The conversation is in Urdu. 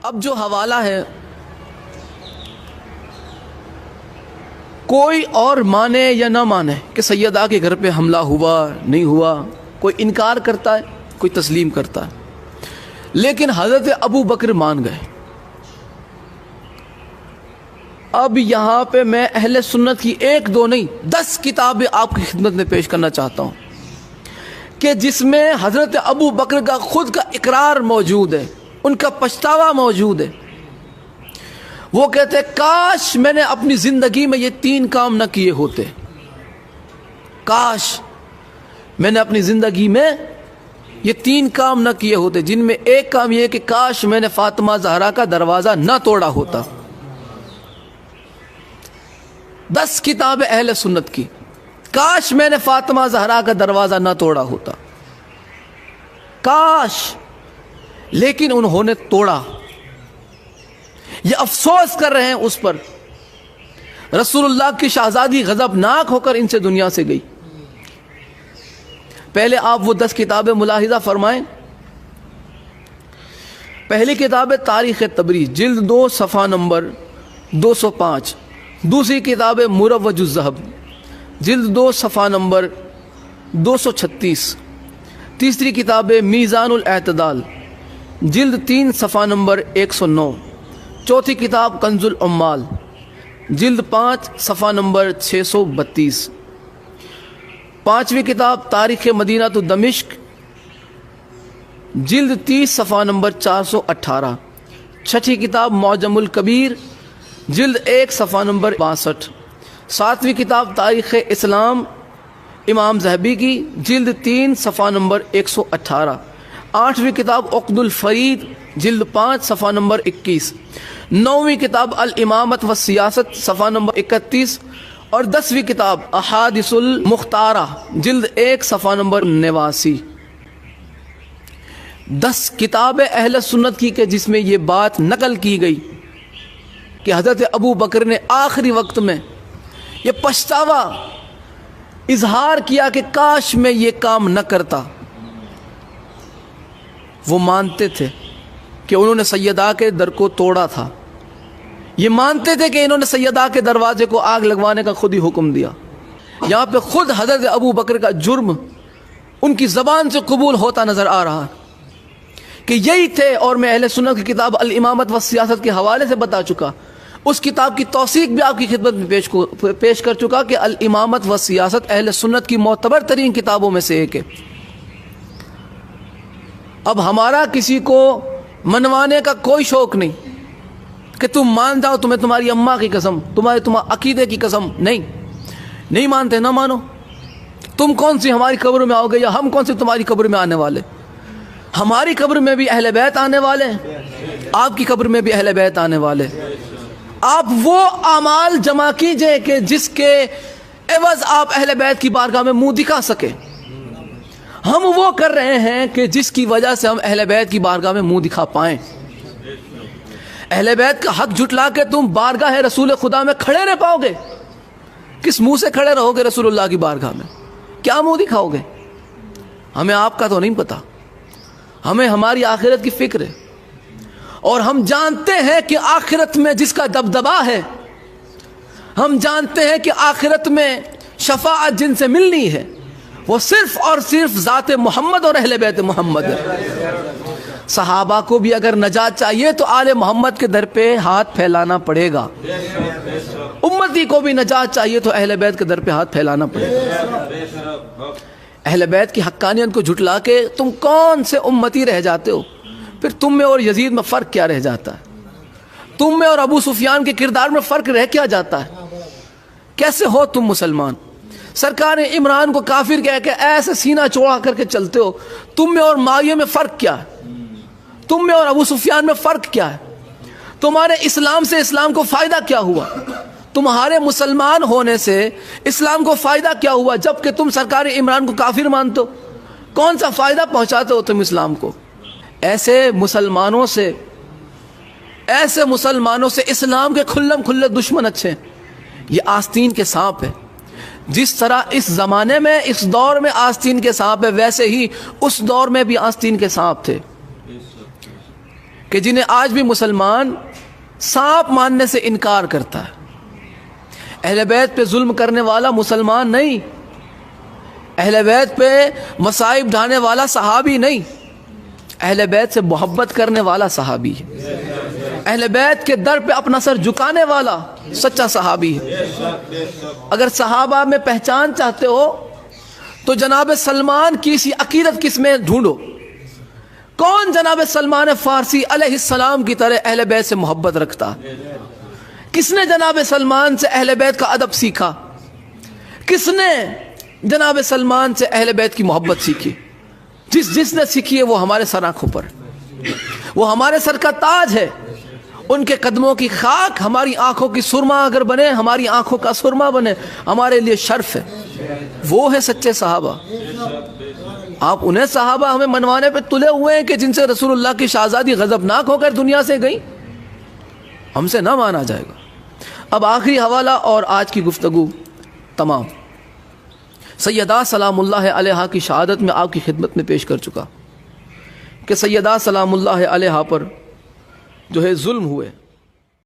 اب جو حوالہ ہے کوئی اور مانے یا نہ مانے کہ سیدہ کے گھر پہ حملہ ہوا نہیں ہوا، کوئی انکار کرتا ہے کوئی تسلیم کرتا ہے، لیکن حضرت ابو بکر مان گئے۔ اب یہاں پہ میں اہل سنت کی 1 2 نہیں 10 کتابیں آپ کی خدمت میں پیش کرنا چاہتا ہوں کہ جس میں حضرت ابو بکر کا خود کا اقرار موجود ہے، ان کا پچھتاوا موجود ہے۔ وہ کہتے کاش میں نے اپنی زندگی میں یہ 3 کام نہ کیے ہوتے، کاش میں نے اپنی زندگی میں یہ 3 کام نہ کیے ہوتے، جن میں ایک کام یہ ہے کہ کاش میں نے فاطمہ زہرا کا دروازہ نہ توڑا ہوتا۔ 10 کتاب اہل سنت کی، کاش میں نے فاطمہ زہرا کا دروازہ نہ توڑا ہوتا، کاش، لیکن انہوں نے توڑا۔ یہ افسوس کر رہے ہیں اس پر۔ رسول اللہ کی شہزادی غضبناک ہو کر ان سے دنیا سے گئی۔ پہلے آپ وہ 10 کتابیں ملاحظہ فرمائیں۔ پہلی کتاب ہے تاریخ تبریز، جلد 2 صفحہ نمبر 205۔ دوسری کتاب ہے مروج الذہب، جلد 2 صفحہ نمبر 236۔ تیسری کتاب ہے میزان الاعتدال، جلد 3 صفحہ نمبر 109۔ چوتھی کتاب کنز العمال، جلد 5 صفحہ نمبر 632۔ پانچویں کتاب تاریخ مدینہ تو دمشق، جلد 30 صفحہ نمبر 418۔ چھٹی کتاب معجم الکبیر، جلد 1 صفحہ نمبر 62۔ ساتویں کتاب تاریخ اسلام امام ذہبی کی، جلد 3 صفحہ نمبر 118۔ آٹھویں کتاب عقد الفرید، جلد 5 صفحہ نمبر 21۔ نویں کتاب الامامت و سیاست، صفحہ نمبر 31۔ اور 10ویں کتاب احادیث المختارہ، جلد 1 صفحہ نمبر 89۔ 10 کتاب اہل سنت کی کہ جس میں یہ بات نقل کی گئی کہ حضرت ابو بکر نے آخری وقت میں یہ پچھتاوا اظہار کیا کہ کاش میں یہ کام نہ کرتا۔ وہ مانتے تھے کہ انہوں نے سیدہ کے در کو توڑا تھا، یہ مانتے تھے کہ انہوں نے سیدہ کے دروازے کو آگ لگوانے کا خود ہی حکم دیا۔ یہاں پہ خود حضرت ابو بکر کا جرم ان کی زبان سے قبول ہوتا نظر آ رہا کہ یہی تھے، اور میں اہل سنت کی کتاب الامامت و سیاست کے حوالے سے بتا چکا، اس کتاب کی توثیق بھی آپ کی خدمت میں پیش کر چکا کہ الامامت و سیاست اہل سنت کی معتبر ترین کتابوں میں سے ایک ہے۔ اب ہمارا کسی کو منوانے کا کوئی شوق نہیں کہ تم مان جاؤ، تمہیں تمہاری اماں کی قسم، تمہارے عقیدے کی قسم، نہیں مانتے نہ مانو۔ تم کون سی ہماری قبر میں آؤ گے یا ہم کون سی تمہاری قبر میں آنے والے؟ ہماری قبر میں بھی اہل بیت آنے والے ہیں، آپ کی قبر میں بھی اہل بیت آنے والے۔ آپ وہ اعمال جمع کیجئے کہ جس کے عوض آپ اہل بیت کی بارگاہ میں منہ دکھا سکے۔ ہم وہ کر رہے ہیں کہ جس کی وجہ سے ہم اہل بیت کی بارگاہ میں منہ دکھا پائیں۔ اہل بیت کا حق جھٹلا کے تم بارگاہ رسول خدا میں کھڑے رہ پاؤ گے؟ کس منہ سے کھڑے رہو گے رسول اللہ کی بارگاہ میں؟ کیا منہ دکھاؤ گے؟ ہمیں آپ کا تو نہیں پتا، ہمیں ہماری آخرت کی فکر ہے، اور ہم جانتے ہیں کہ آخرت میں جس کا دبدبا ہے، ہم جانتے ہیں کہ آخرت میں شفاعت جن سے ملنی ہے وہ صرف اور صرف ذات محمد اور اہل بیت محمد ہے۔ صحابہ کو بھی اگر نجات چاہیے تو آل محمد کے در پہ ہاتھ پھیلانا پڑے گا، امتی کو بھی نجات چاہیے تو اہل بیت کے در پہ ہاتھ پھیلانا پڑے گا۔ اہل بیت کی حقانیت کو جھٹلا کے تم کون سے امتی رہ جاتے ہو؟ پھر تم میں اور یزید میں فرق کیا رہ جاتا ہے؟ تم میں اور ابو سفیان کے کردار میں فرق رہ کیا جاتا ہے؟ کیسے ہو تم مسلمان؟ سرکار عمران کو کافر کہہ کے ایسے سینہ چوڑا کر کے چلتے ہو، تم میں اور معاویہ میں فرق کیا ہے؟ تم میں اور ابو سفیان میں فرق کیا ہے؟ تمہارے اسلام سے اسلام کو فائدہ کیا ہوا؟ تمہارے مسلمان ہونے سے اسلام کو فائدہ کیا ہوا جبکہ تم سرکار عمران کو کافر مانتے ہو؟ کون سا فائدہ پہنچاتے ہو تم اسلام کو؟ ایسے مسلمانوں سے اسلام کے کھلم کھلے دشمن اچھے ہیں۔ یہ آستین کے سانپ ہے۔ جس طرح اس زمانے میں اس دور میں آستین کے سانپ ہے، ویسے ہی اس دور میں بھی آستین کے سانپ تھے۔ کہ جنہیں آج بھی مسلمان سانپ ماننے سے انکار کرتا ہے. اہل بیت پہ ظلم کرنے والا مسلمان نہیں، اہل بیت پہ مصائب ڈھانے والا صحابی نہیں، اہل بیت سے محبت کرنے والا صحابی ہے، اہل بیت کے در پہ اپنا سر جھکانے والا سچا صحابی ہے. اگر صحابہ میں پہچان چاہتے ہو تو جناب سلمان کی اسی عقیدت کس میں ڈھونڈو. کون جناب سلمان فارسی علیہ السلام کی طرح اہل بیت سے محبت رکھتا؟ کس نے جناب سلمان سے اہل بیت کا ادب سیکھا؟ کس نے جناب سلمان سے اہل بیت کی محبت سیکھی؟ جس نے سیکھی ہے وہ ہمارے سر آنکھوں پر، وہ ہمارے سر کا تاج ہے. ان کے قدموں کی خاک ہماری آنکھوں کی سرما اگر بنے، ہماری آنکھوں کا سرما بنے، ہمارے لیے شرف ہے. وہ ہے سچے صحابہ. آپ انہیں صحابہ ہمیں منوانے پہ تلے ہوئے ہیں کہ جن سے رسول اللہ کی شہزادی غضبناک ہو کر دنیا سے گئی، ہم سے نہ مانا جائے گا. اب آخری حوالہ اور آج کی گفتگو تمام. سیدہ سلام اللہ علیہا کی شہادت میں آپ کی خدمت میں پیش کر چکا کہ سیدہ سلام اللہ علیہا پر جو ہے ظلم ہوئے.